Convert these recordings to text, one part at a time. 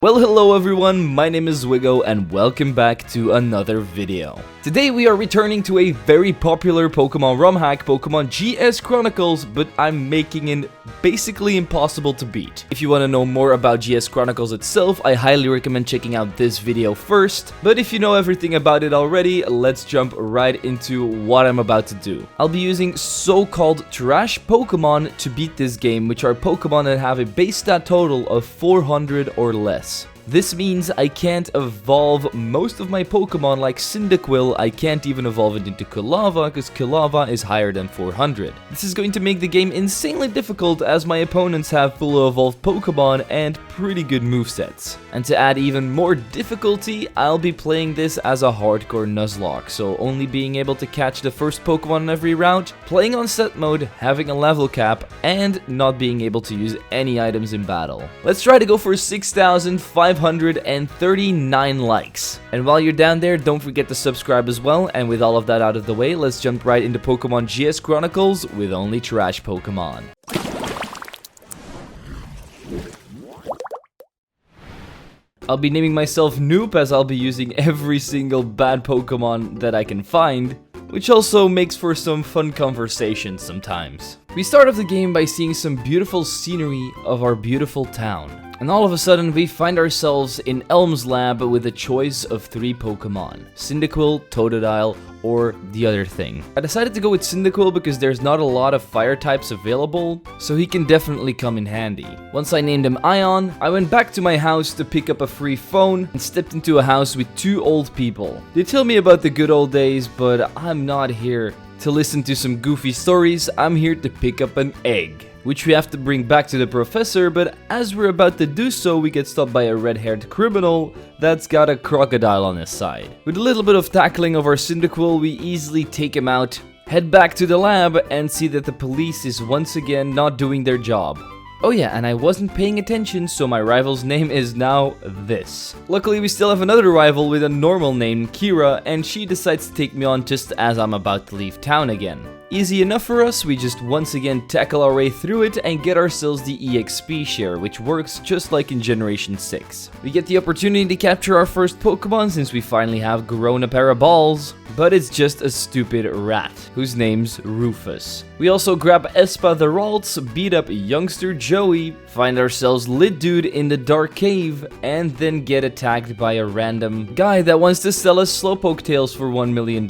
Well, hello everyone, my name is Zwiggo and welcome back to another video. Today we are returning to a very popular Pokemon ROM hack, Pokemon GS Chronicles, but I'm making it basically impossible to beat. If you want to know more about GS Chronicles itself, I highly recommend checking out this video first, but if you know everything about it already, let's jump right into what I'm about to do. I'll be using so-called trash Pokemon to beat this game, which are Pokemon that have a base stat total of 400 or less. This means I can't evolve most of my Pokemon like Cyndaquil. I can't even evolve it into Kulava because Kulava is higher than 400. This is going to make the game insanely difficult as my opponents have fully evolved Pokemon and pretty good movesets. And to add even more difficulty, I'll be playing this as a hardcore Nuzlocke, so only being able to catch the first Pokemon in every route, playing on set mode, having a level cap, and not being able to use any items in battle. Let's try to go for 6,539 likes. And while you're down there, don't forget to subscribe as well, and with all of that out of the way, let's jump right into Pokemon GS Chronicles with only trash Pokemon. I'll be naming myself Noob as I'll be using every single bad Pokemon that I can find, which also makes for some fun conversations sometimes. We start off the game by seeing some beautiful scenery of our beautiful town. And all of a sudden we find ourselves in Elm's lab with a choice of 3 Pokemon: Cyndaquil, Totodile, or the other thing. I decided to go with Cyndaquil because there's not a lot of fire types available, so he can definitely come in handy. Once I named him Ion, I went back to my house to pick up a free phone and stepped into a house with 2 old people. They tell me about the good old days, but I'm not here to listen to some goofy stories. I'm here to pick up an egg, which we have to bring back to the professor, but as we're about to do so, we get stopped by a red-haired criminal that's got a crocodile on his side. With a little bit of tackling of our Cyndaquil, we easily take him out, head back to the lab, and see that the police is once again not doing their job. Oh yeah, and I wasn't paying attention, so my rival's name is now this. Luckily, we still have another rival with a normal name, Kira, and she decides to take me on just as I'm about to leave town again. Easy enough for us, we just once again tackle our way through it and get ourselves the EXP share, which works just like in Generation 6. We get the opportunity to capture our first Pokemon since we finally have grown a pair of balls, but it's just a stupid rat, whose name's Rufus. We also grab Espa the Ralts, beat up youngster Joey, find ourselves Lit Dude in the dark cave, and then get attacked by a random guy that wants to sell us Slowpoke tails for $1 million.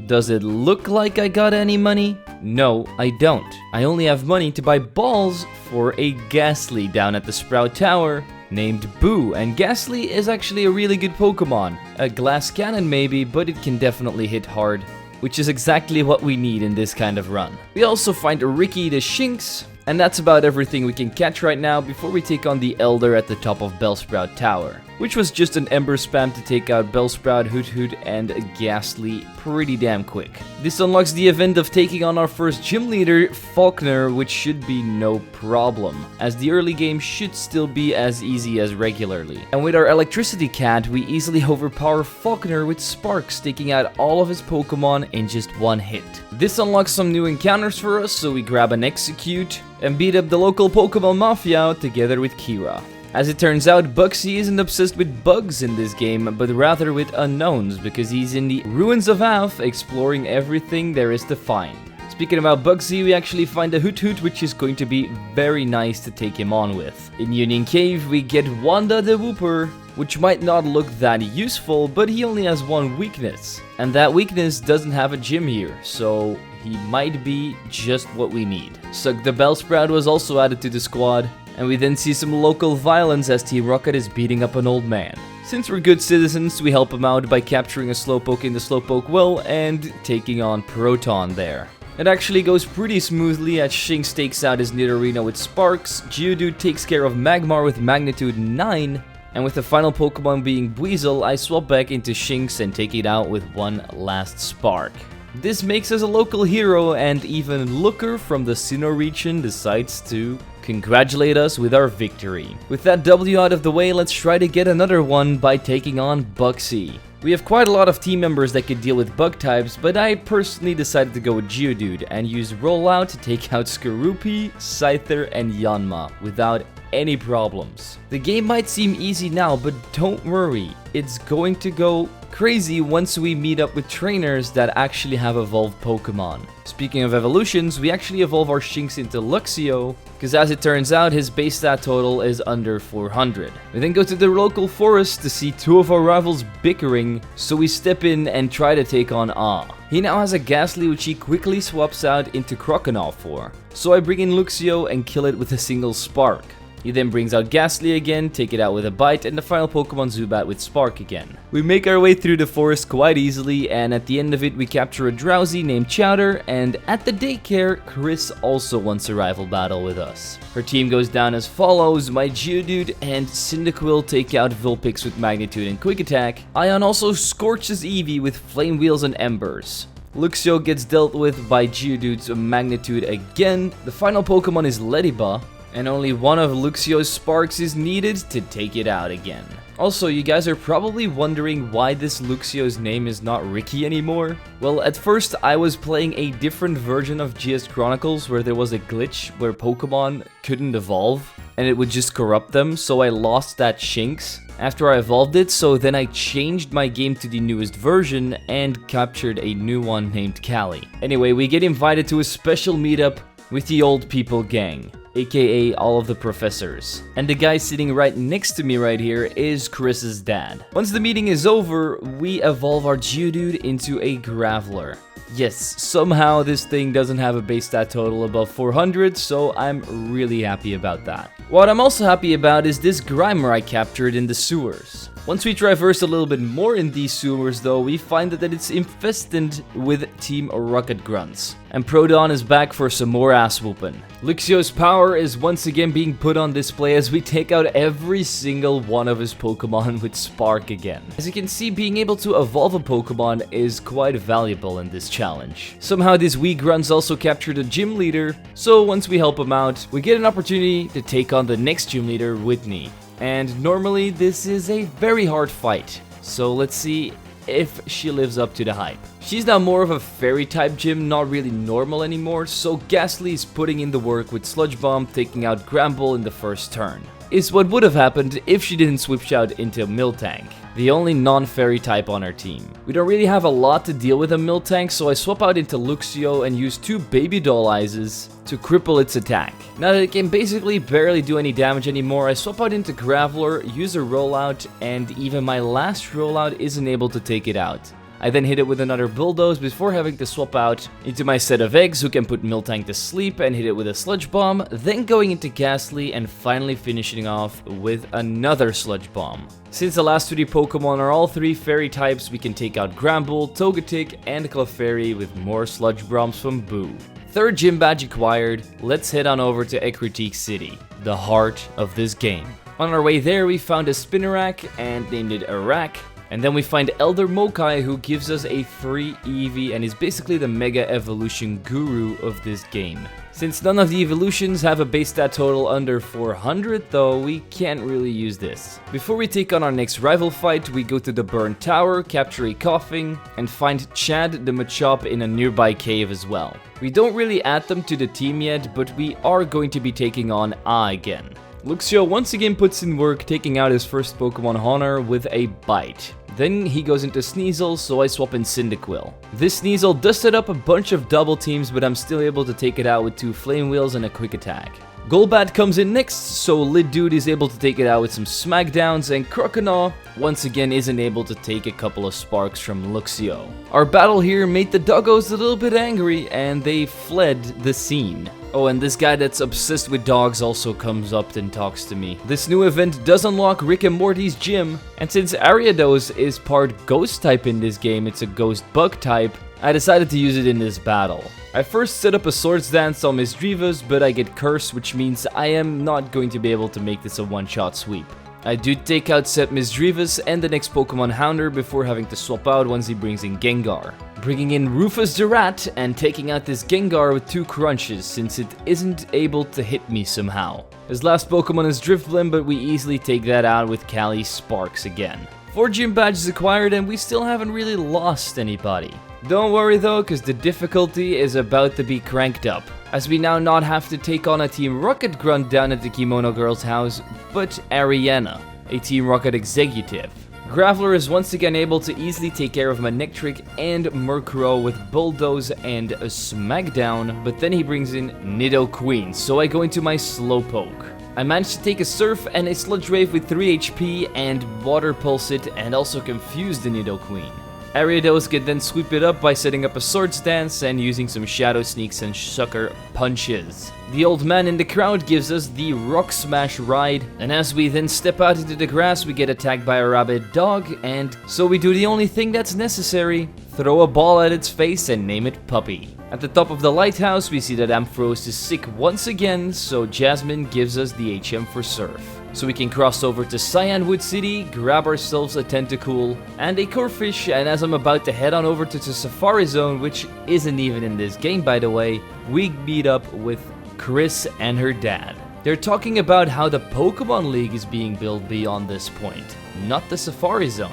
Does it look like I got any money? No, I don't. I only have money to buy balls for a Ghastly down at the Sprout Tower named Boo, and Ghastly is actually a really good Pokemon. A glass cannon maybe, but it can definitely hit hard, which is exactly what we need in this kind of run. We also find Ricky the Shinx, and that's about everything we can catch right now before we take on the Elder at the top of Bellsprout Tower, which was just an Ember spam to take out Bellsprout, Hoot Hoot, and Ghastly pretty damn quick. This unlocks the event of taking on our first gym leader, Faulkner, which should be no problem, as the early game should still be as easy as regularly. And with our Electricity Cat, we easily overpower Faulkner with Sparks, taking out all of his Pokemon in just one hit. This unlocks some new encounters for us, so we grab an Execute and beat up the local Pokemon Mafia together with Kira. As it turns out, Bugsy isn't obsessed with bugs in this game, but rather with unknowns, because he's in the Ruins of Alph exploring everything there is to find. Speaking about Bugsy, we actually find a Hoot Hoot, which is going to be very nice to take him on with. In Union Cave, we get Wanda the Wooper, which might not look that useful, but he only has one weakness. And that weakness doesn't have a gym here, so he might be just what we need. Suck the Bellsprout was also added to the squad, and we then see some local violence as Team Rocket is beating up an old man. Since we're good citizens, we help him out by capturing a Slowpoke in the Slowpoke well and taking on Proton there. It actually goes pretty smoothly as Shinx takes out his Nidorino with Sparks, Geodude takes care of Magmar with Magnitude 9, and with the final Pokemon being Buizel, I swap back into Shinx and take it out with one last Spark. This makes us a local hero, and even Looker from the Sinnoh region decides to congratulate us with our victory. With that W out of the way, let's try to get another one by taking on Bugsy. We have quite a lot of team members that could deal with bug types, but I personally decided to go with Geodude and use Rollout to take out Skorupi, Scyther, and Yanma without any problems. The game might seem easy now, but don't worry, it's going to go crazy once we meet up with trainers that actually have evolved Pokemon. Speaking of evolutions, we actually evolve our Shinx into Luxio, because as it turns out, his base stat total is under 400. We then go to the local forest to see two of our rivals bickering, so we step in and try to take on Ah. He now has a Ghastly which he quickly swaps out into Croconaw for, so I bring in Luxio and kill it with a single Spark. He then brings out Ghastly again, take it out with a Bite, and the final Pokemon Zubat with Spark again. We make our way through the forest quite easily, and at the end of it we capture a Drowsy named Chowder, and at the daycare, Chris also wants a rival battle with us. Her team goes down as follows: my Geodude and Cyndaquil take out Vulpix with Magnitude and Quick Attack. Ion also scorches Eevee with Flame Wheels and Embers. Luxio gets dealt with by Geodude's Magnitude again. The final Pokemon is Lediba, and only one of Luxio's Sparks is needed to take it out again. Also, you guys are probably wondering why this Luxio's name is not Ricky anymore. Well, at first I was playing a different version of GS Chronicles where there was a glitch where Pokemon couldn't evolve and it would just corrupt them, so I lost that Shinx after I evolved it, so then I changed my game to the newest version and captured a new one named Callie. Anyway, we get invited to a special meetup with the old people gang, aka all of the professors. And the guy sitting right next to me right here is Chris's dad. Once the meeting is over, we evolve our Geodude into a Graveler. Yes, somehow this thing doesn't have a base stat total above 400, so I'm really happy about that. What I'm also happy about is this Grimer I captured in the sewers. Once we traverse a little bit more in these sewers though, we find that it's infested with Team Rocket Grunts. And Proton is back for some more ass whooping. Luxio's power is once again being put on display as we take out every single one of his Pokemon with Spark again. As you can see, being able to evolve a Pokemon is quite valuable in this challenge. Somehow these wee grunts also captured a gym leader, so once we help him out, we get an opportunity to take on the next gym leader, Whitney. And normally this is a very hard fight, so let's see if she lives up to the hype. She's now more of a fairy type gym, not really normal anymore, so Ghastly is putting in the work with Sludge Bomb, taking out Gramble in the first turn. Is what would have happened if she didn't switch out into Miltank, the only non-fairy type on our team. We don't really have a lot to deal with a Miltank, so I swap out into Luxio and use two Baby Doll Eyes to cripple its attack. Now that it can basically barely do any damage anymore, I swap out into Graveler, use a rollout, and even my last rollout isn't able to take it out. I then hit it with another Bulldoze before having to swap out into my set of eggs who can put Miltank to sleep and hit it with a Sludge Bomb, then going into Ghastly and finally finishing off with another Sludge Bomb. Since the last 3 Pokemon are all 3 fairy types, we can take out Gramble, Togetic, and Clefairy with more Sludge Bombs from Boo. 3rd gym badge acquired, let's head on over to Ecruteak City, the heart of this game. On our way there, we found a Spinarak and named it Arak. And then we find Elder Mokai, who gives us a free Eevee and is basically the Mega Evolution guru of this game. Since none of the evolutions have a base stat total under 400 though, we can't really use this. Before we take on our next rival fight, we go to the Burn Tower, capture a Coughing, and find Chad the Machop in a nearby cave as well. We don't really add them to the team yet, but we are going to be taking on Ah again. Luxio once again puts in work, taking out his first Pokemon Honor with a Bite. Then he goes into Sneasel, so I swap in Cyndaquil. This Sneasel does set up a bunch of double teams, but I'm still able to take it out with 2 Flame Wheels and a Quick Attack. Golbat comes in next, so Liddude is able to take it out with some Smackdowns, and Croconaw once again isn't able to take a couple of Sparks from Luxio. Our battle here made the doggos a little bit angry, and they fled the scene. Oh, and this guy that's obsessed with dogs also comes up and talks to me. This new event does unlock Rick and Morty's gym, and since Ariados is part ghost type in this game, it's a ghost bug type, I decided to use it in this battle. I first set up a Swords Dance on Misdreavus, but I get cursed, which means I am not going to be able to make this a one-shot sweep. I do take out Set Misdreavus and the next Pokemon Hounder before having to swap out once he brings in Gengar. Bringing in Rufus the Rat and taking out this Gengar with 2 crunches since it isn't able to hit me somehow. His last Pokemon is Drifblim, but we easily take that out with Callie Sparks again. 4 gym badges acquired and we still haven't really lost anybody. Don't worry though, cause the difficulty is about to be cranked up. as we now not have to take on a Team Rocket grunt down at the Kimono Girl's house, but Ariana, a Team Rocket executive. Graveler is once again able to easily take care of Manectric and Murkrow with Bulldoze and a Smackdown, but then he brings in Nidoqueen, so I go into my Slowpoke. I managed to take a Surf and a Sludge Wave with 3 HP and Water Pulse it and also confuse the Nidoqueen. Ariados could then sweep it up by setting up a Swords Dance and using some Shadow Sneaks and Sucker Punches. The old man in the crowd gives us the Rock Smash ride, and as we then step out into the grass we get attacked by a rabid dog, and so we do the only thing that's necessary, throw a ball at its face and name it Puppy. At the top of the lighthouse we see that Ampharos is sick once again, so Jasmine gives us the HM for Surf. So we can cross over to Cyanwood City, grab ourselves a Tentacool and a Corphish, and as I'm about to head on over to the Safari Zone, which isn't even in this game by the way, we meet up with Chris and her dad. They're talking about how the Pokemon League is being built beyond this point, not the Safari Zone.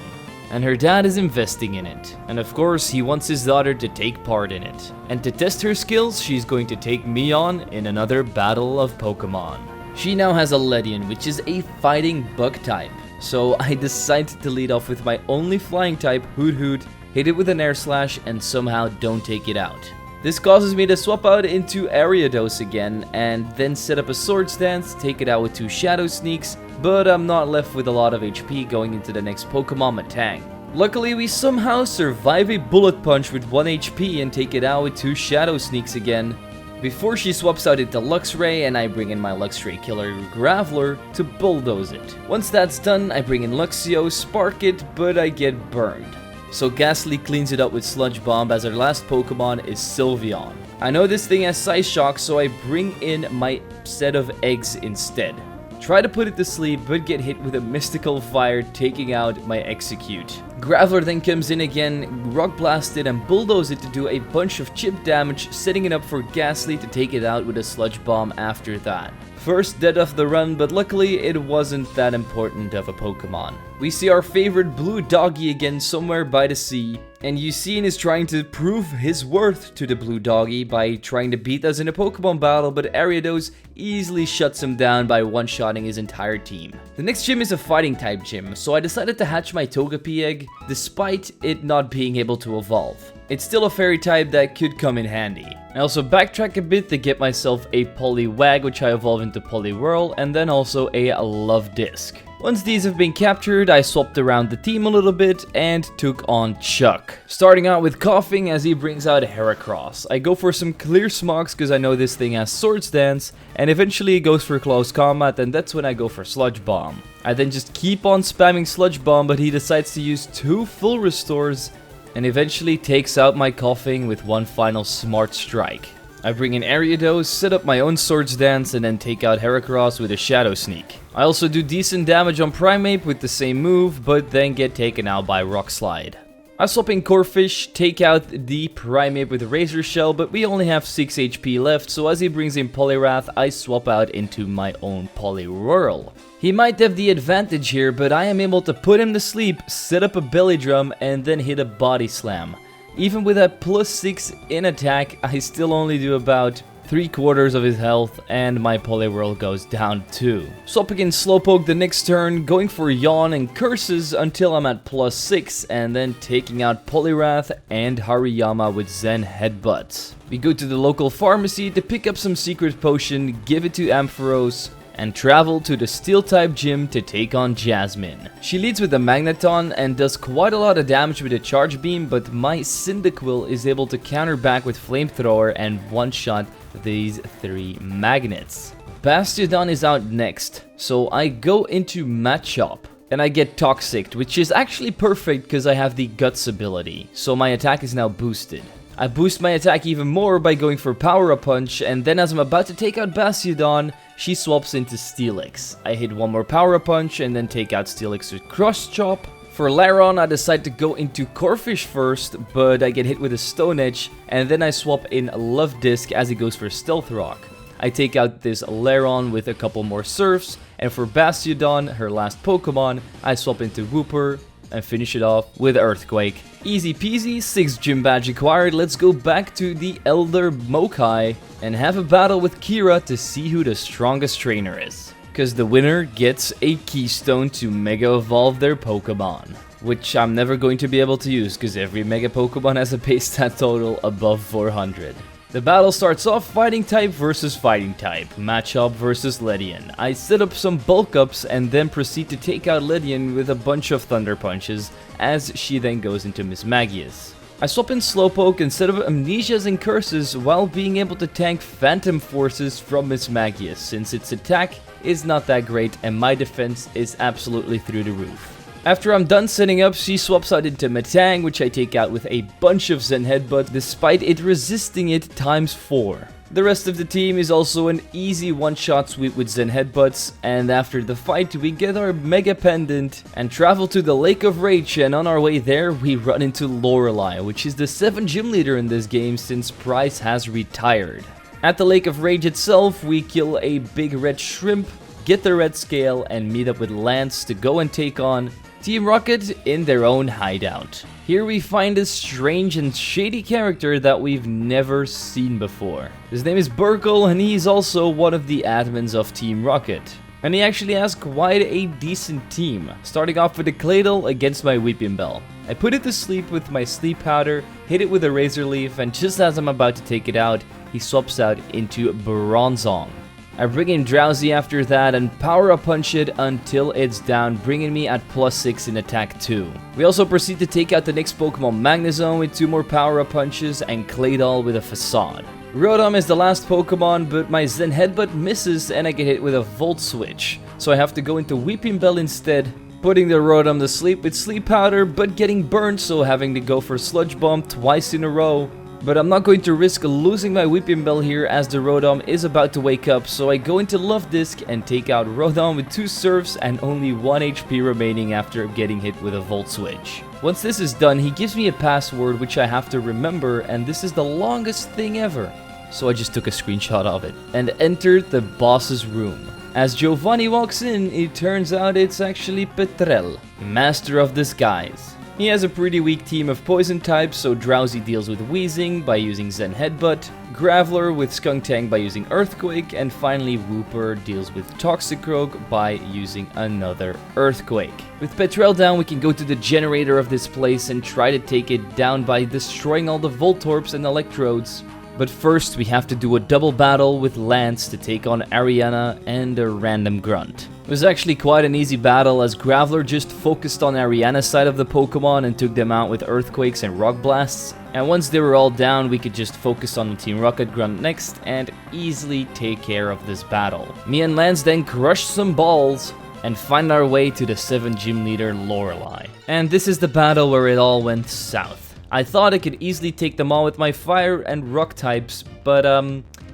And her dad is investing in it. And of course, he wants his daughter to take part in it. And to test her skills, she's going to take me on in another battle of Pokemon. She now has a Ledian, which is a fighting bug type. So I decided to lead off with my only flying type, Hoot Hoot, hit it with an Air Slash, and somehow don't take it out. This causes me to swap out into Ariados again, and then set up a Swords Dance, take it out with 2 Shadow Sneaks, but I'm not left with a lot of HP going into the next Pokemon, Matang. Luckily, we somehow survive a Bullet Punch with 1 HP and take it out with 2 Shadow Sneaks again, before she swaps out into Luxray and I bring in my Luxray killer Graveler to bulldoze it. Once that's done, I bring in Luxio, spark it, but I get burned. So Ghastly cleans it up with Sludge Bomb as our last Pokemon is Sylveon. I know this thing has Psy Shock, so I bring in my set of eggs instead. Try to put it to sleep, but get hit with a Mystical Fire, taking out my Execute. Graveler then comes in again, Rock Blast it and Bulldoze it to do a bunch of chip damage, setting it up for Ghastly to take it out with a Sludge Bomb after that. First dead off the run, but luckily it wasn't that important of a Pokemon. We see our favorite blue doggy again somewhere by the sea, and Eugene is trying to prove his worth to the blue doggy by trying to beat us in a Pokemon battle, but Ariados easily shuts him down by one-shotting his entire team. The next gym is a fighting type gym, so I decided to hatch my Togepi egg, despite it not being able to evolve. It's still a fairy type that could come in handy. I also backtrack a bit to get myself a Poliwag, which I evolve into Poliwhirl, and then also a Love Disc. Once these have been captured, I swapped around the team a little bit and took on Chuck. Starting out with Coughing as he brings out Heracross. I go for some Clear Smogs because I know this thing has Swords Dance, and eventually it goes for Close Combat, and that's when I go for Sludge Bomb. I then just keep on spamming Sludge Bomb, but he decides to use 2 full restores and eventually takes out my Coughing with one final Smart Strike. I bring in Ariados, set up my own Swords Dance, and then take out Heracross with a Shadow Sneak. I also do decent damage on Primeape with the same move, but then get taken out by Rock Slide. I swap in Corphish, take out the Primeape with a Razor Shell, but we only have 6 HP left, so as he brings in Poliwrath, I swap out into my own Poliwhirl. He might have the advantage here, but I am able to put him to sleep, set up a Belly Drum, and then hit a Body Slam. Even with a +6 in attack, I still only do about 3/4 of his health, and my Poliwhirl goes down too. Swapping in Slowpoke the next turn, going for Yawn and Curses until I'm at +6, and then taking out Poliwrath and Hariyama with Zen Headbutt. We go to the local pharmacy to pick up some secret potion, give it to Ampharos, and travel to the Steel-type gym to take on Jasmine. She leads with a Magneton and does quite a lot of damage with a Charge Beam, but my Cyndaquil is able to counter back with Flamethrower and one-shot these 3 magnets. Bastiodon is out next, so I go into Machop. And I get Toxic, which is actually perfect because I have the Guts ability, so my attack is now boosted. I boost my attack even more by going for Power-Up Punch, and then as I'm about to take out Bastiodon, she swaps into Steelix. I hit one more Power-Up Punch and then take out Steelix with Cross Chop. For Lairon, I decide to go into Corphish first, but I get hit with a Stone Edge, and then I swap in Love Disc as he goes for Stealth Rock. I take out this Lairon with a couple more Surfs, and for Bastiodon, her last Pokemon, I swap into Wooper, and finish it off with Earthquake. Easy peasy, 6 gym badge acquired. Let's go back to the Elder Mokai and have a battle with Kira to see who the strongest trainer is. Because the winner gets a keystone to Mega Evolve their Pokemon, which I'm never going to be able to use because every Mega Pokemon has a base stat total above 400. The battle starts off fighting type versus fighting type, Machop versus Ledian. I set up some bulk ups and then proceed to take out Ledian with a bunch of Thunder Punches as she then goes into Miss Magius. I swap in Slowpoke instead of Amnesias and Curses while being able to tank Phantom Forces from Miss Magius since its attack is not that great and my defense is absolutely through the roof. After I'm done setting up, she swaps out into Metang, which I take out with a bunch of Zen Headbutt, despite it resisting it times 4. The rest of the team is also an easy one-shot sweep with Zen Headbutts, and after the fight we get our Mega Pendant and travel to the Lake of Rage, and on our way there we run into Lorelei, which is the 7th gym leader in this game since Price has retired. At the Lake of Rage itself, we kill a big red shrimp, get the red scale, and meet up with Lance to go and take on Team Rocket in their own hideout. Here we find a strange and shady character that we've never seen before. His name is Burkle and he's also one of the admins of Team Rocket. And he actually has quite a decent team, starting off with a Claydol against my Weepinbell. I put it to sleep with my Sleep Powder, hit it with a Razor Leaf, and just as I'm about to take it out, he swaps out into Bronzong. I bring in Drowsy after that and power up punch it until it's down, bringing me at +6 in attack 2. We also proceed to take out the next Pokemon Magnezone with 2 more power up punches and Claydol with a Facade. Rotom is the last Pokemon, but my Zen Headbutt misses and I get hit with a Volt Switch. So I have to go into Weepinbell instead, putting the Rotom to sleep with Sleep Powder but getting burned, so having to go for Sludge Bomb twice in a row. But I'm not going to risk losing my Weepinbell here as the Rotom is about to wake up, so I go into Love Disc and take out Rotom with 2 Surfs and only 1 HP remaining after getting hit with a Volt Switch. Once this is done, he gives me a password which I have to remember, and this is the longest thing ever. So I just took a screenshot of it and entered the boss's room. As Giovanni walks in, it turns out it's actually Petrel, Master of Disguise. He has a pretty weak team of poison types, so Drowsy deals with Wheezing by using Zen Headbutt, Graveler with Skuntank by using Earthquake, and finally Wooper deals with Toxicroak by using another Earthquake. With Petrel down, we can go to the generator of this place and try to take it down by destroying all the Voltorbs and Electrodes. But first, we have to do a double battle with Lance to take on Ariana and a random grunt. It was actually quite an easy battle as Graveler just focused on Ariana's side of the Pokemon and took them out with Earthquakes and Rock Blasts. And once they were all down, we could just focus on the Team Rocket grunt next and easily take care of this battle. Me and Lance then crushed some balls and find our way to the 7th gym leader Lorelei. And this is the battle where it all went south. I thought I could easily take them all with my fire and rock types, but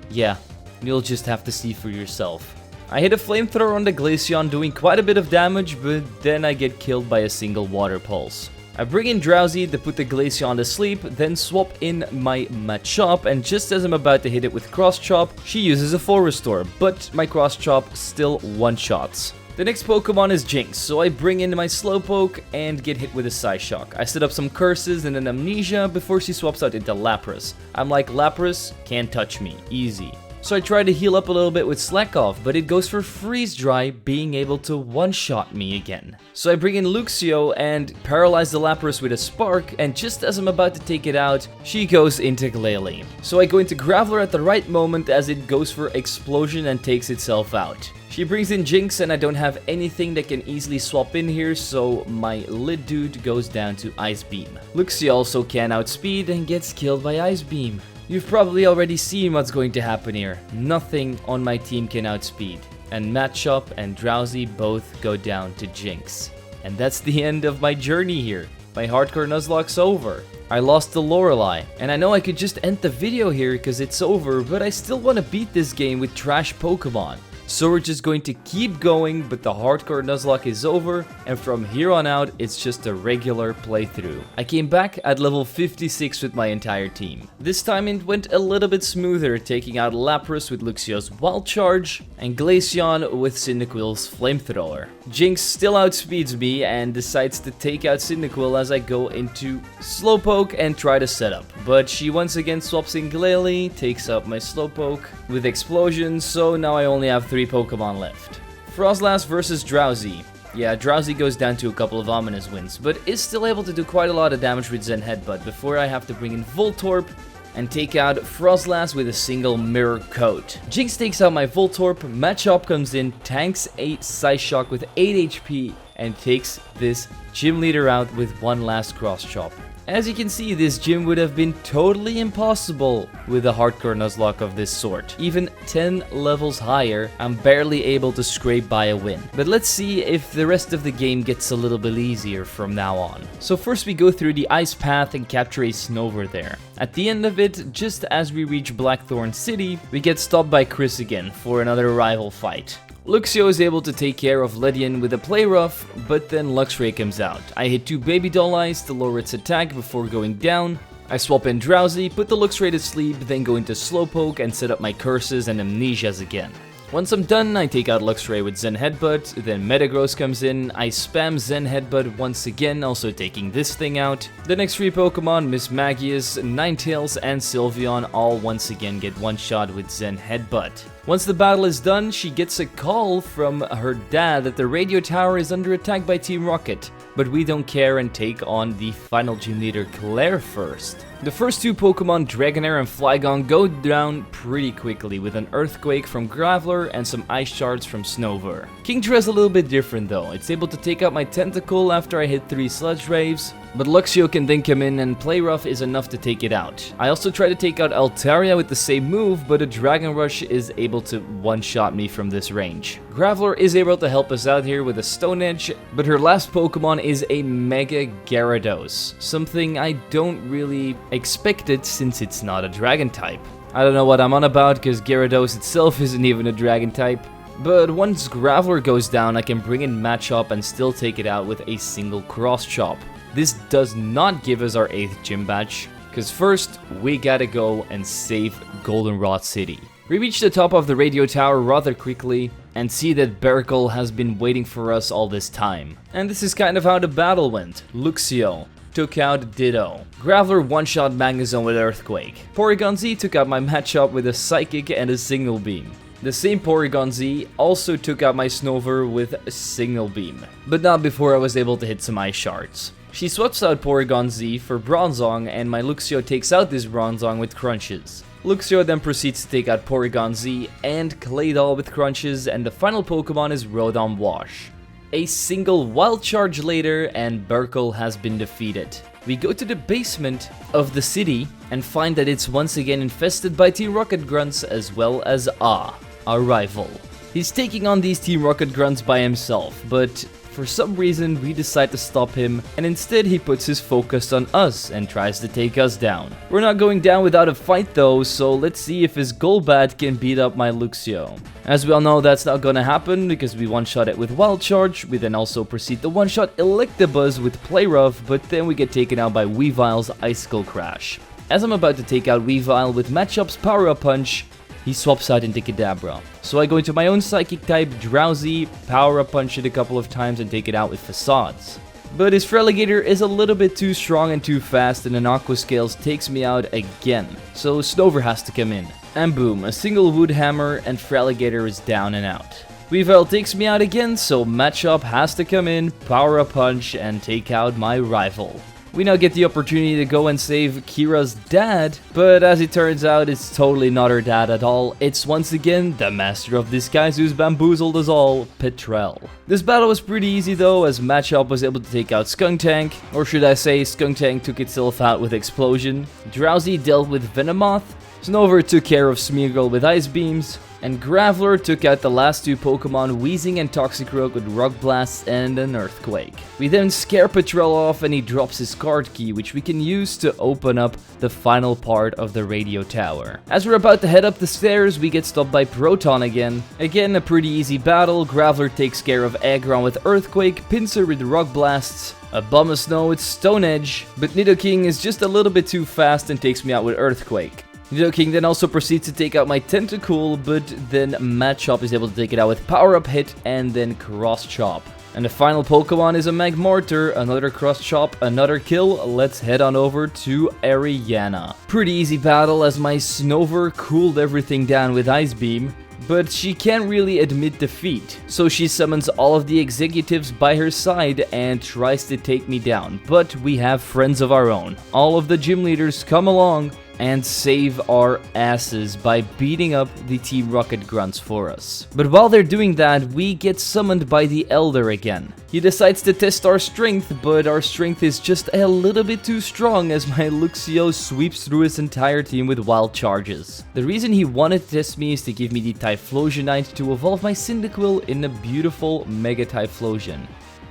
yeah, you'll just have to see for yourself. I hit a flamethrower on the Glaceon doing quite a bit of damage, but then I get killed by a single water pulse. I bring in Drowsy to put the Glaceon to sleep, then swap in my Machop, and just as I'm about to hit it with Cross Chop, she uses a full restore, but my Cross Chop still one-shots. The next Pokemon is Jinx, so I bring in my Slowpoke and get hit with a Psyshock. I set up some Curses and an Amnesia before she swaps out into Lapras. I'm like, Lapras, can't touch me, easy. So I try to heal up a little bit with Slack Off, but it goes for Freeze Dry, being able to one-shot me again. So I bring in Luxio and paralyze the Lapras with a Spark, and just as I'm about to take it out, she goes into Glalie. So I go into Graveler at the right moment as it goes for Explosion and takes itself out. She brings in Jinx and I don't have anything that can easily swap in here, so my Lid Dude goes down to Ice Beam. Luxio also can outspeed and gets killed by Ice Beam. You've probably already seen what's going to happen here. Nothing on my team can outspeed. And Machop and Drowsy both go down to Jinx. And that's the end of my journey here. My hardcore Nuzlocke's over. I lost to Lorelei. And I know I could just end the video here because it's over, but I still want to beat this game with trash Pokemon. So we're just going to keep going, but the hardcore Nuzlocke is over, and from here on out, it's just a regular playthrough. I came back at level 56 with my entire team. This time it went a little bit smoother, taking out Lapras with Luxio's Wild Charge, and Glaceon with Cyndaquil's Flamethrower. Jinx still outspeeds me and decides to take out Cyndaquil as I go into Slowpoke and try to set up. But she once again swaps in Glalie, takes out my Slowpoke with Explosion, so now I only have 3 Pokemon left. Frostlass versus Drowsy. Yeah, Drowsy goes down to a couple of ominous wins, but is still able to do quite a lot of damage with Zen Headbutt before I have to bring in Voltorb and take out Frostlass with a single Mirror Coat. Jinx takes out my Voltorb, Machop comes in, tanks a Psyshock with 8 HP, and takes this gym leader out with one last Cross Chop. As you can see, this gym would have been totally impossible with a hardcore Nuzlocke of this sort. Even 10 levels higher, I'm barely able to scrape by a win. But let's see if the rest of the game gets a little bit easier from now on. So first we go through the ice path and capture a Snover there. At the end of it, just as we reach Blackthorn City, we get stopped by Chris again for another rival fight. Luxio is able to take care of Ledian with a Play Rough, but then Luxray comes out. I hit 2 Baby Doll Eyes to lower its attack before going down. I swap in Drowsy, put the Luxray to sleep, then go into Slowpoke and set up my Curses and Amnesias again. Once I'm done, I take out Luxray with Zen Headbutt, then Metagross comes in, I spam Zen Headbutt once again, also taking this thing out. The next 3 Pokemon, Miss Magius, Ninetales, and Sylveon all once again get one shot with Zen Headbutt. Once the battle is done, she gets a call from her dad that the radio tower is under attack by Team Rocket, but we don't care and take on the final gym leader Claire first. The first 2 Pokemon, Dragonair and Flygon, go down pretty quickly with an Earthquake from Graveler and some Ice Shards from Snover. Kingdra is a little bit different though. It's able to take out my Tentacle after I hit 3 Sludge Waves, but Luxio can then come in and Play Rough is enough to take it out. I also try to take out Altaria with the same move, but a Dragon Rush is able to one-shot me from this range. Graveler is able to help us out here with a Stone Edge, but her last Pokemon is a Mega Gyarados, something I don't really expect it since it's not a Dragon type. I don't know what I'm on about because Gyarados itself isn't even a Dragon type. But once Graveler goes down, I can bring in Machop and still take it out with a single Cross Chop. This does not give us our 8th gym badge, because first we gotta go and save Goldenrod City. We reach the top of the radio tower rather quickly and see that Baracle has been waiting for us all this time. And this is kind of how the battle went. Luxio took out Ditto. Graveler one-shot Magnezone with Earthquake. Porygon Z took out my Machop with a Psychic and a Single Beam. The same Porygon Z also took out my Snover with a Single Beam, but not before I was able to hit some Ice Shards. She swaps out Porygon Z for Bronzong, and my Luxio takes out this Bronzong with Crunches. Luxio then proceeds to take out Porygon Z and Claydol with Crunches, and the final Pokemon is Rotom Wash. A single Wild Charge later, and Burkle has been defeated. We go to the basement of the city and find that it's once again infested by Team Rocket Grunts as well as our rival. He's taking on these Team Rocket Grunts by himself, but for some reason we decide to stop him, and instead he puts his focus on us and tries to take us down. We're not going down without a fight though, so let's see if his Golbat can beat up my Luxio. As we all know, that's not gonna happen because we one-shot it with Wild Charge. We then also proceed to one-shot Electabuzz with Play Rough, but then we get taken out by Weavile's Icicle Crash. As I'm about to take out Weavile with Machop's Power-Up Punch, he swaps out into Kadabra. So I go into my own Psychic type, Drowsy, Power-Up Punch it a couple of times and take it out with Facades. But his Feraligatr is a little bit too strong and too fast, and an Aqua Scales takes me out again. So Snover has to come in. And boom, a single Wood Hammer and Feraligatr is down and out. Weavile takes me out again, so Machop has to come in, Power-Up Punch, and take out my rival. We now get the opportunity to go and save Kira's dad, but as it turns out, it's totally not her dad at all. It's once again the master of disguise who's bamboozled us all, Petrel. This battle was pretty easy though, as Machop was able to take out Skuntank, or should I say Skuntank took itself out with Explosion. Drowsy dealt with Venomoth, Snover took care of Smeargle with Ice Beams, and Graveler took out the last two Pokemon, Weezing and Toxicroak, with Rock Blasts and an Earthquake. We then scare Patrol off and he drops his card key, which we can use to open up the final part of the radio tower. As we're about to head up the stairs, we get stopped by Proton again. Again, a pretty easy battle. Graveler takes care of Aggron with Earthquake, Pinsir with Rock Blasts, Abomasnow with Stone Edge, but Nidoking is just a little bit too fast and takes me out with Earthquake. Nidoking then also proceeds to take out my Tentacool, but then Machop is able to take it out with Power Up Hit and then Cross Chop. And the final Pokemon is a Magmortar, another Cross Chop, another kill. Let's head on over to Ariana. Pretty easy battle as my Snover cooled everything down with Ice Beam, but she can't really admit defeat. So she summons all of the executives by her side and tries to take me down. But we have friends of our own. All of the gym leaders come along and save our asses by beating up the Team Rocket grunts for us. But while they're doing that, we get summoned by the Elder again. He decides to test our strength, but our strength is just a little bit too strong as my Luxio sweeps through his entire team with wild charges. The reason he wanted to test me is to give me the Typhlosionite to evolve my Cyndaquil in a beautiful Mega Typhlosion.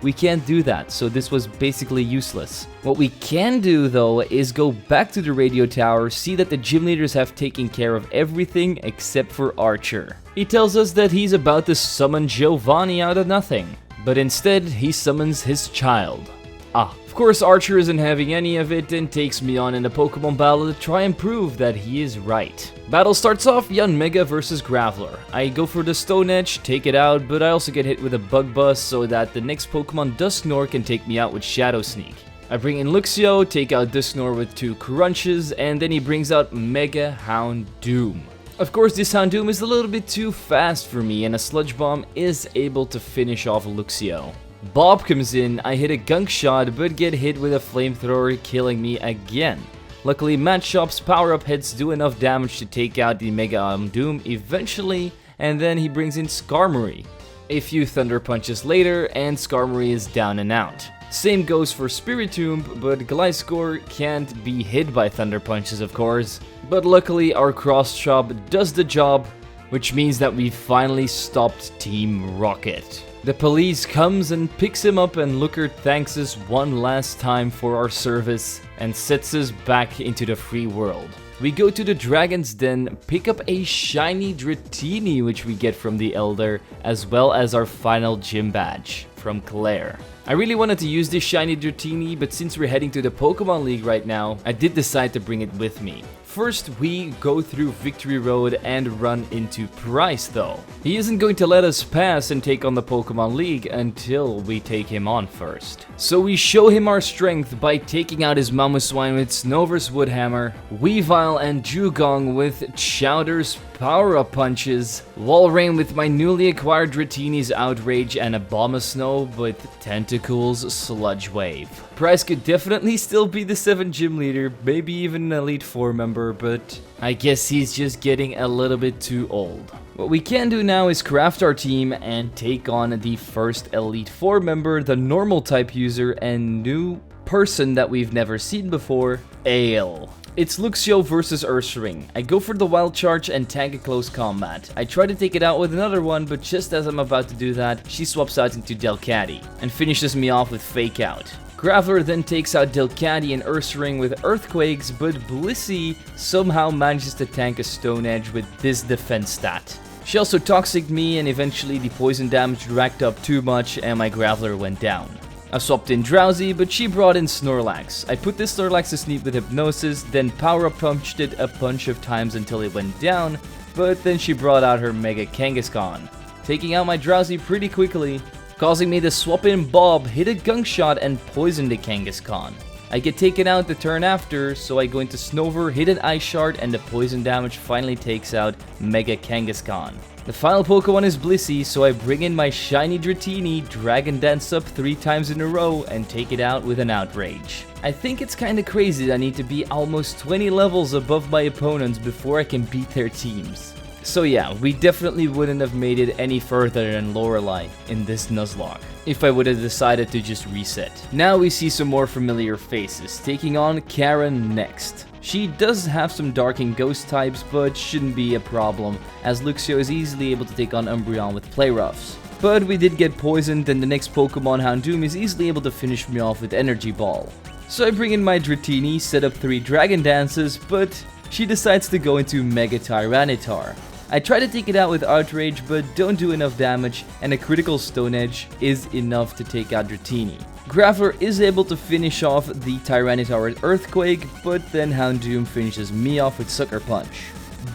We can't do that, so this was basically useless. What we can do though is go back to the radio tower, see that the gym leaders have taken care of everything except for Archer. He tells us that he's about to summon Giovanni out of nothing, but instead he summons his child. Of course Archer isn't having any of it and takes me on in the Pokemon battle to try and prove that he is right. Battle starts off Yanmega versus Graveler. I go for the Stone Edge, take it out, but I also get hit with a Bug Buzz so that the next Pokemon Dusknoir can take me out with Shadow Sneak. I bring in Luxio, take out Dusknoir with 2 Crunches, and then he brings out Mega Houndoom. Of course, this Houndoom is a little bit too fast for me, and a Sludge Bomb is able to finish off Luxio. Bob comes in, I hit a Gunk Shot, but get hit with a Flamethrower, killing me again. Luckily, Machop's power-up hits do enough damage to take out the Mega Houndoom eventually, and then he brings in Skarmory. A few Thunder Punches later, and Skarmory is down and out. Same goes for Spiritomb, but Gliscor can't be hit by Thunder Punches, of course. But luckily, our Cross Chop does the job, which means that we finally stopped Team Rocket. The police comes and picks him up, and Looker thanks us one last time for our service and sets us back into the free world. We go to the Dragon's Den, pick up a shiny Dratini which we get from the Elder, as well as our final gym badge from Claire. I really wanted to use this shiny Dratini, but since we're heading to the Pokemon League right now, I did decide to bring it with me. First, we go through Victory Road and run into Price though. He isn't going to let us pass and take on the Pokemon League until we take him on first. So we show him our strength by taking out his Mamoswine with Snover's Woodhammer, Weavile and Dugong with Chowder's power-up punches, Walrein with my newly acquired Dratini's Outrage, and Abomasnow with Tentacles Sludge Wave. Price could definitely still be the 7th gym leader, maybe even an Elite 4 member, but I guess he's just getting a little bit too old. What we can do now is craft our team and take on the first Elite 4 member, the normal type user and new person that we've never seen before, Ale. It's Luxio versus Ursaring. I go for the Wild Charge and tag a close combat. I try to take it out with another one, but just as I'm about to do that, she swaps out into Delcatty and finishes me off with Fake Out. Graveler then takes out Delcatty and Ursaring with Earthquakes, but Blissey somehow manages to tank a Stone Edge with this defense stat. She also Toxic'd me, and eventually the poison damage racked up too much and my Graveler went down. I swapped in Drowsy, but she brought in Snorlax. I put this Snorlax to sleep with Hypnosis, then power-up punched it a bunch of times until it went down, but then she brought out her Mega Kangaskhan, taking out my Drowsy pretty quickly, causing me to swap in Bob, hit a Gunk Shot, and poison the Kangaskhan. I get taken out the turn after, so I go into Snover, hit an Ice Shard, and the poison damage finally takes out Mega Kangaskhan. The final Pokemon is Blissey, so I bring in my shiny Dratini, Dragon Dance up 3 times in a row, and take it out with an Outrage. I think it's kinda crazy that I need to be almost 20 levels above my opponents before I can beat their teams. So yeah, we definitely wouldn't have made it any further than Lorelei in this Nuzlocke if I would have decided to just reset. Now we see some more familiar faces, taking on Karen next. She does have some dark and ghost types, but shouldn't be a problem, as Luxio is easily able to take on Umbreon with play roughs. But we did get poisoned, and the next Pokemon, Houndoom, is easily able to finish me off with Energy Ball. So I bring in my Dratini, set up 3 Dragon Dances, but she decides to go into Mega Tyranitar. I try to take it out with Outrage, but don't do enough damage, and a critical Stone Edge is enough to take out Dratini. Graveler is able to finish off the Tyranitar with Earthquake, but then Houndoom finishes me off with Sucker Punch.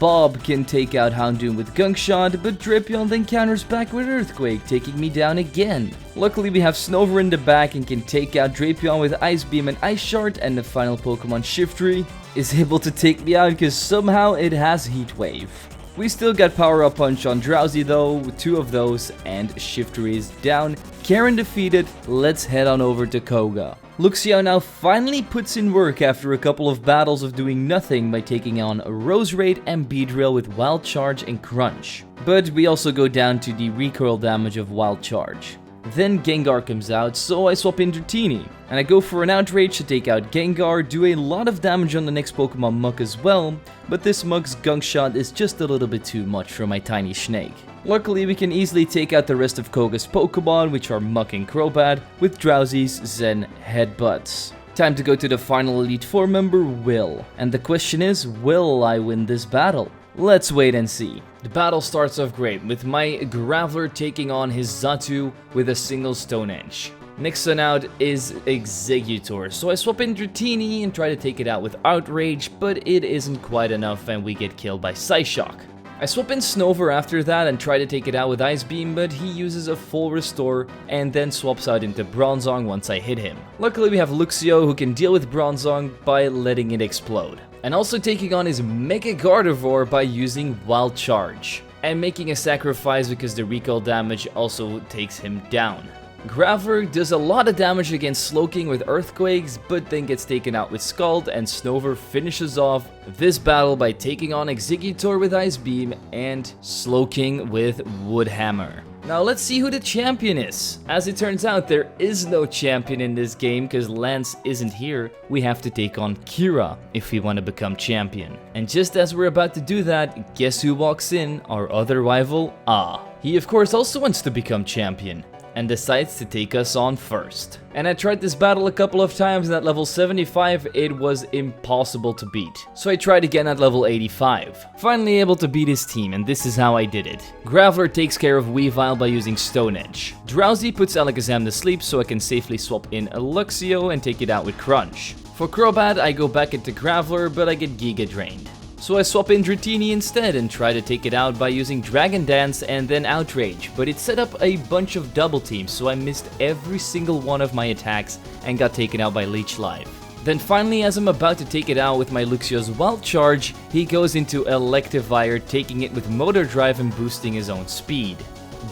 Bob can take out Houndoom with Gunk Shot, but Drapion then counters back with Earthquake, taking me down again. Luckily we have Snover in the back and can take out Drapion with Ice Beam and Ice Shard, and the final Pokemon Shiftry is able to take me out because somehow it has Heat Wave. We still got Power Up Punch on Drowsy though, with 2 of those, and Shiftry is down. Karen defeated, let's head on over to Koga. Luxio now finally puts in work after a couple of battles of doing nothing by taking on Roserade and Beedrill with Wild Charge and Crunch. But we also go down to the recoil damage of Wild Charge. Then Gengar comes out, so I swap in Dratini, and I go for an Outrage to take out Gengar, do a lot of damage on the next Pokemon Muk as well, but this Muk's Gunk Shot is just a little bit too much for my tiny snake. Luckily we can easily take out the rest of Koga's Pokemon, which are Muk and Crobat, with Drowsies, Zen, Headbutts. Time to go to the final Elite Four member, Will, and the question is, will I win this battle? Let's wait and see. The battle starts off great, with my Graveler taking on his Xatu with a single Stone Edge. Next one out is Exeggutor, so I swap in Dratini and try to take it out with Outrage, but it isn't quite enough and we get killed by Psyshock. I swap in Snover after that and try to take it out with Ice Beam, but he uses a full restore and then swaps out into Bronzong once I hit him. Luckily we have Luxio who can deal with Bronzong by letting it explode, and also taking on his Mega Gardevoir by using Wild Charge, and making a sacrifice because the recoil damage also takes him down. Graveler does a lot of damage against Slowking with Earthquakes, but then gets taken out with Scald, and Snover finishes off this battle by taking on Exeggutor with Ice Beam and Slowking with Wood Hammer. Now let's see who the champion is. As it turns out, there is no champion in this game because Lance isn't here. We have to take on Kira if we want to become champion. And just as we're about to do that, guess who walks in? Our other rival, Ah. He of course also wants to become champion, and decides to take us on first. And I tried this battle a couple of times, and at level 75 it was impossible to beat. So I tried again at level 85. Finally able to beat his team, and this is how I did it. Graveler takes care of Weavile by using Stone Edge. Drowsy puts Alakazam to sleep so I can safely swap in a Luxio and take it out with Crunch. For Crobat I go back into Graveler, but I get Giga Drained. So I swap in Dratini instead and try to take it out by using Dragon Dance and then Outrage, but it set up a bunch of double teams, so I missed every single one of my attacks and got taken out by Leech Life. Then finally, as I'm about to take it out with my Luxio's Wild Charge, he goes into Electivire, taking it with Motor Drive and boosting his own speed.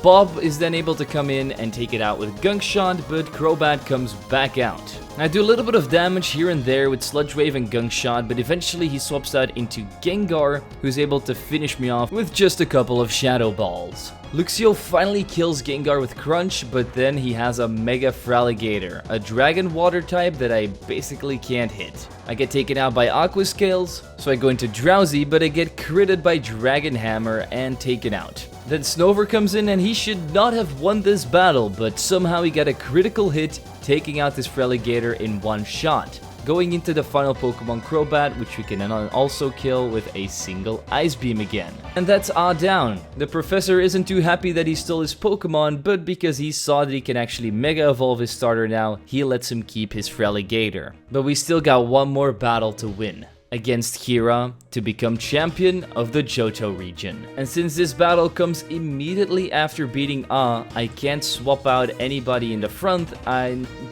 Bob is then able to come in and take it out with Gunk Shot, but Crobat comes back out. I do a little bit of damage here and there with Sludge Wave and Gunk Shot, but eventually he swaps out into Gengar, who's able to finish me off with just a couple of Shadow Balls. Luxio finally kills Gengar with Crunch, but then he has a Mega Fraligator, a Dragon Water type that I basically can't hit. I get taken out by Aqua Scales, so I go into Drowsy, but I get critted by Dragon Hammer and taken out. Then Snover comes in and he should not have won this battle, but somehow he got a critical hit, taking out this Fraligator in one shot. Going into the final Pokemon Crobat, which we can also kill with a single Ice Beam again. And that's Ah down. The professor isn't too happy that he stole his Pokemon, but because he saw that he can actually Mega Evolve his starter now, he lets him keep his Fraligator. But we still got one more battle to win against Kira to become champion of the Johto region. And since this battle comes immediately after beating Ah, I can't swap out anybody in the front,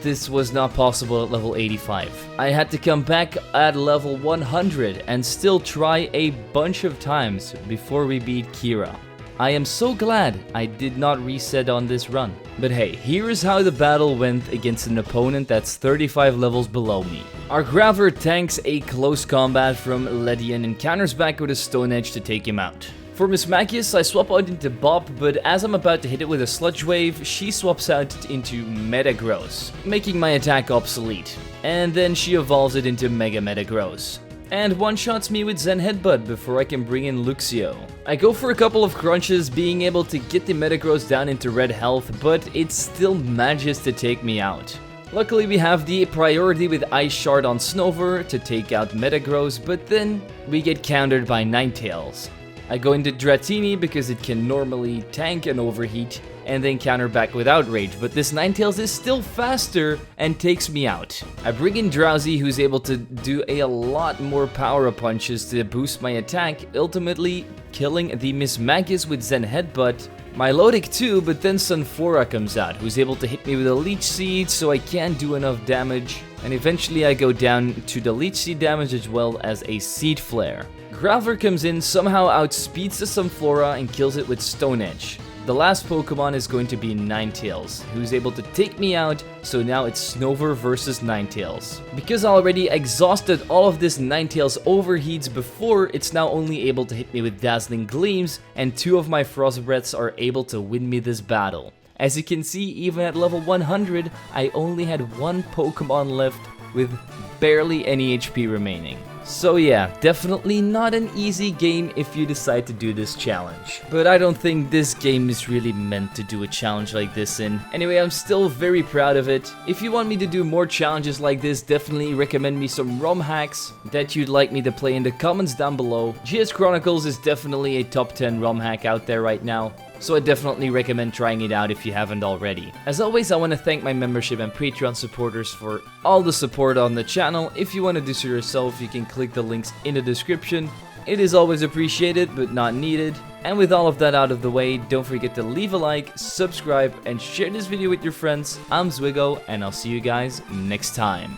this was not possible at level 85. I had to come back at level 100 and still try a bunch of times before we beat Kira. I am so glad I did not reset on this run. But hey, here is how the battle went against an opponent that's 35 levels below me. Our Graveler tanks a close combat from Ledian and counters back with a Stone Edge to take him out. For Miss Magius, I swap out into Bop, but as I'm about to hit it with a Sludge Wave, she swaps out into Metagross, making my attack obsolete. And then she evolves it into Mega Metagross. and one-shots me with Zen Headbutt before I can bring in Luxio. I go for a couple of crunches, being able to get the Metagross down into red health, but it still manages to take me out. Luckily we have the priority with Ice Shard on Snover to take out Metagross, but then we get countered by Ninetales. I go into Dratini because it can normally tank and overheat, and then counter back with Outrage, but this Ninetales is still faster and takes me out. I bring in Drowsy, who's able to do a lot more power-up punches to boost my attack, ultimately killing the Miss Magus with Zen Headbutt. Milotic too, but then Sunflora comes out, who's able to hit me with a Leech Seed, so I can't do enough damage, and eventually I go down to the Leech Seed damage as well as a Seed Flare. Graveler comes in, somehow outspeeds the Sunflora and kills it with Stone Edge. The last Pokemon is going to be Ninetales, who's able to take me out, so now it's Snover versus Ninetales. Because I already exhausted all of this Ninetales overheats before, it's now only able to hit me with Dazzling Gleams, and 2 of my Frost Breaths are able to win me this battle. As you can see, even at level 100, I only had 1 Pokemon left with barely any HP remaining. So yeah, definitely not an easy game if you decide to do this challenge. But I don't think this game is really meant to do a challenge like this in. Anyway, I'm still very proud of it. If you want me to do more challenges like this, definitely recommend me some ROM hacks that you'd like me to play in the comments down below. GS Chronicles is definitely a top 10 ROM hack out there right now, so I definitely recommend trying it out if you haven't already. As always, I want to thank my membership and Patreon supporters for all the support on the channel. If you want to do so yourself, you can click the links in the description. It is always appreciated, but not needed. And with all of that out of the way, don't forget to leave a like, subscribe, and share this video with your friends. I'm Zwiggo, and I'll see you guys next time.